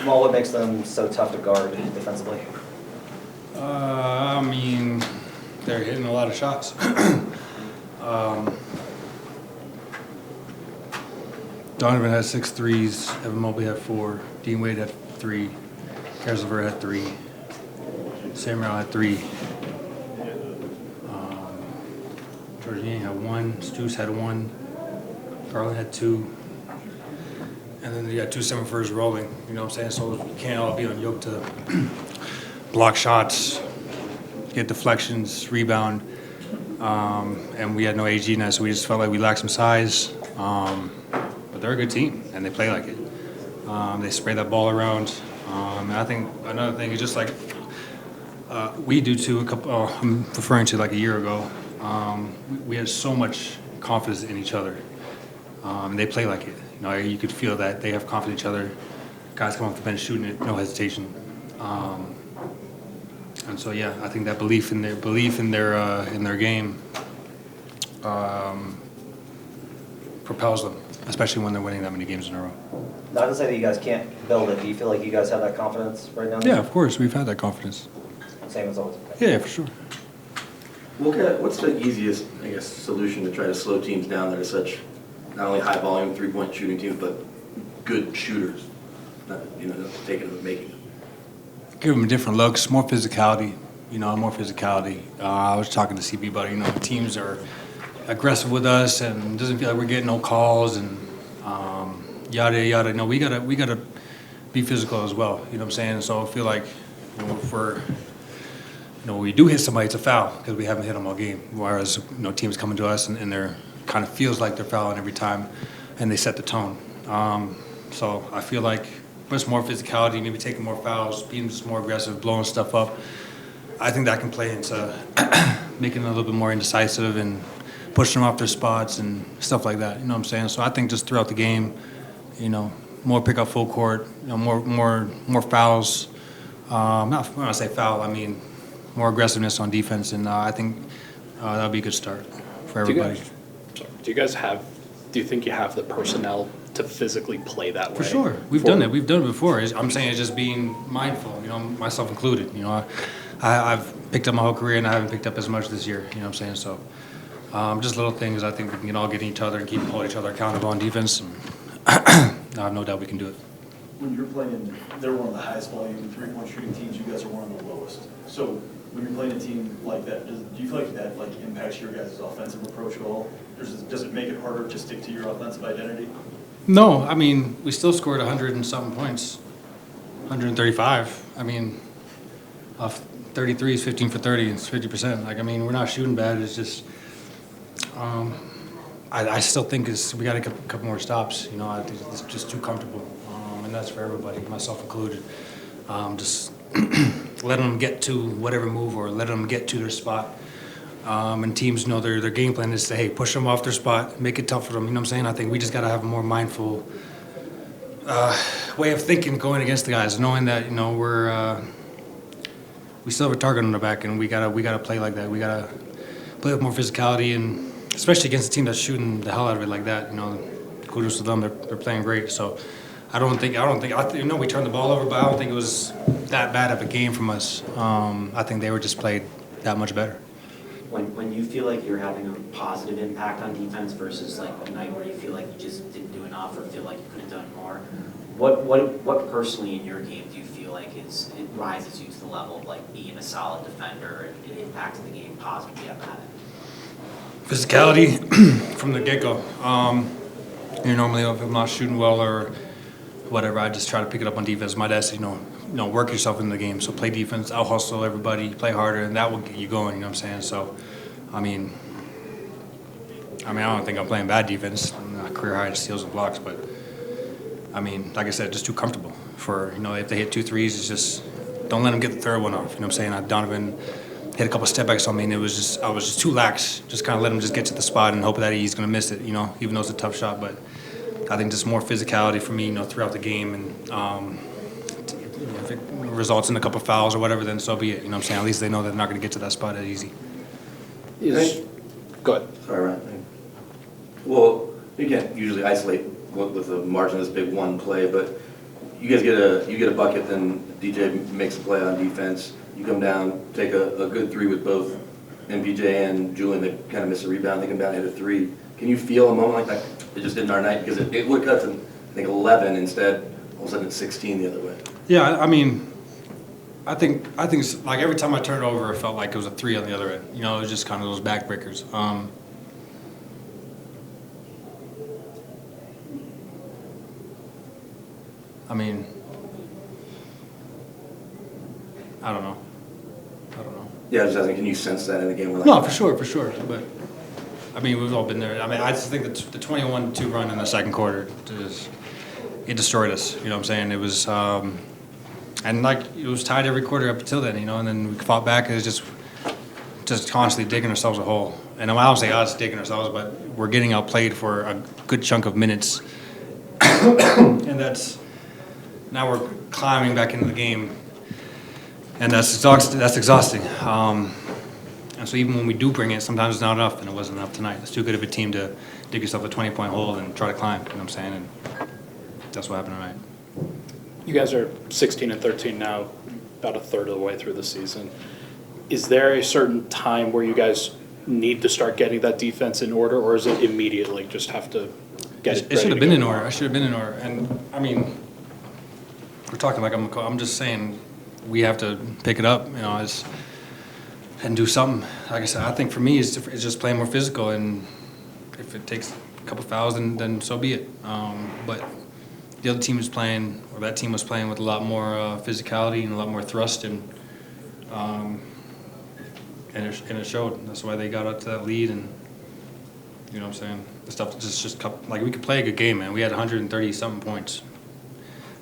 Jamal, what makes them so tough to guard defensively? I mean, they're hitting a lot of shots. Donovan had 6 threes. Evan Mobley had 4. Dean Wade had 3. Caris LeVert had 3. Samuel had 3. George Yang had 1. Stu's had 1. Garland had 2. And then you got 2 7-footers rolling. You know what I'm saying? So you can't all be on yoke to block shots, get deflections, rebound. And we had no AG night, so we just felt like we lacked some size. But they're a good team, and they play like it. They spray that ball around. And I think another thing is just like we do too. I'm referring to like a year ago. We had so much confidence in each other. And they play like it. You know, you could feel that they have confidence in each other. Guys come off the bench shooting it, no hesitation. And so yeah, I think that belief in their game propels them, especially when they're winning that many games in a row. Not to say that you guys can't build it. Do you feel like you guys have that confidence right now? Yeah, of course, we've had that confidence. Same as always. Yeah, for sure. What's the easiest, I guess, solution to try to slow teams down that are such not only high volume 3-point shooting teams, but good shooters? Not taking them and making them. Give them different looks, more physicality. More physicality. I was talking to CB about it. Teams are aggressive with us and doesn't feel like we're getting no calls and yada yada. No, we gotta be physical as well. You know what I'm saying? So I feel like when we do hit somebody, it's a foul because we haven't hit them all game. Whereas teams coming to us and they're kind of feels like they're fouling every time, and they set the tone. So I feel like just more physicality, maybe taking more fouls, being just more aggressive, blowing stuff up. I think that can play into making them a little bit more indecisive and pushing them off their spots and stuff like that. You know what I'm saying? So I think just throughout the game, more pick up full court, more fouls. Not when I say foul, I mean more aggressiveness on defense, and I think that'll be a good start for everybody. Do you think you have the personnel to physically play that way? For sure. We've done it. We've done it before. I'm saying it's just being mindful, myself included. I've picked up my whole career and I haven't picked up as much this year, you know what I'm saying? So just little things I think we can all get each other and keep holding each other accountable on defense. And I have no doubt we can do it. When you're playing, they're one of the highest volume 3-point shooting teams. You guys are one of the lowest. So when you're playing a team like that, do you feel like that impacts your guys' offensive approach at all? Does it make it harder to stick to your offensive identity? No, I mean, we still scored 100 and something points, 135. I mean, off 33 is 15 for 30, it's 50%. We're not shooting bad. It's just, I still think we got a couple more stops. I think it's just too comfortable, and that's for everybody, myself included. Just letting them get to whatever move or letting them get to their spot. And teams know their game plan is to, hey, push them off their spot, make it tough for them. You know what I'm saying? I think we just got to have a more mindful way of thinking going against the guys, knowing that we still have a target on the back, and we gotta play like that. We gotta play with more physicality, and especially against a team that's shooting the hell out of it like that. Kudos to them. They're playing great. So I think we turned the ball over, but I don't think it was that bad of a game from us. I think they were just played that much better. When you feel like you're having a positive impact on defense versus like a night where you feel like you just didn't do enough or feel like you could have done more, what personally in your game do you feel like it rises you to the level of like being a solid defender and impacting the game positively on that? Physicality from the get-go. Normally if I'm not shooting well or whatever, I just try to pick it up on defense. My dad said, work yourself in the game. So play defense, out-hustle everybody, play harder, and that will get you going, you know what I'm saying? So, I don't think I'm playing bad defense. I'm not career high in steals and blocks, but, like I said, just too comfortable for, if they hit 2 threes, it's just don't let them get the third one off, you know what I'm saying? Donovan hit a couple step backs on me, and I was just too lax. Just kind of let him just get to the spot and hope that he's going to miss it, even though it's a tough shot. But I think just more physicality for me, throughout the game, and if it results in a couple fouls or whatever, then so be it. You know what I'm saying? At least they know they're not going to get to that spot as easy. Go ahead. Sorry, Ryan. Well, you can't usually isolate with a margin of this big one play, but you guys get a bucket, then DJ makes a play on defense. You come down, take a good three with both MPJ and Julian. They kind of miss a rebound. They come down and hit a three. Can you feel a moment like that? It just didn't our night because it would cut to, I think, 11 instead. All of a sudden it's 16 the other way. Yeah, I mean, I think it's, like every time I turned it over, it felt like it was a three on the other end. You know, it was just kind of those backbreakers. I mean, I don't know. Yeah, I was just asking, can you sense that in the game? Where, like, No, for sure. But I mean, we've all been there. I mean, I just think that the 21-2 run in the second quarter, it destroyed us. You know what I'm saying? It was, and like it was tied every quarter up until then. You know, and then we fought back. It was just constantly digging ourselves a hole. And I don't say us digging ourselves, but we're getting outplayed for a good chunk of minutes, and now we're climbing back into the game. And that's exhausting. And so even when we do bring it, sometimes it's not enough, and it wasn't enough tonight. It's too good of a team to dig yourself a 20-point hole and try to climb, you know what I'm saying? And that's what happened tonight. You guys are 16-13 now, about a third of the way through the season. Is there a certain time where you guys need to start getting that defense in order, or is it immediately just have to get it ready? It should have been in order. I should have been in order. And, I mean, we're talking like I'm just saying we have to pick it up, you know, and do something. Like I said, I think for me it's just playing more physical, and if it takes a couple fouls, then so be it. But the other team was playing, or that team was playing with a lot more physicality and a lot more thrust, and it showed. That's why they got up to that lead, and you know what I'm saying. The stuff just like we could play a good game, man. We had 130-something points.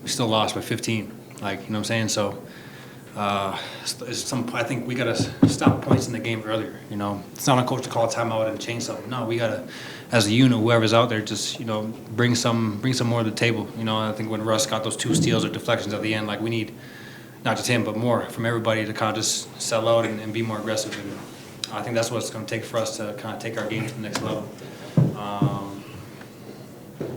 We still lost by 15. Like, you know what I'm saying. So. I think we gotta stop points in the game earlier. You know, it's not a coach to call a timeout and change something. No, we gotta, as a unit, whoever's out there, just bring some more to the table. You know, I think when Russ got those 2 steals or deflections at the end, like we need not just him but more from everybody to kind of just sell out and be more aggressive. And I think that's what it's going to take for us to kind of take our game to the next level.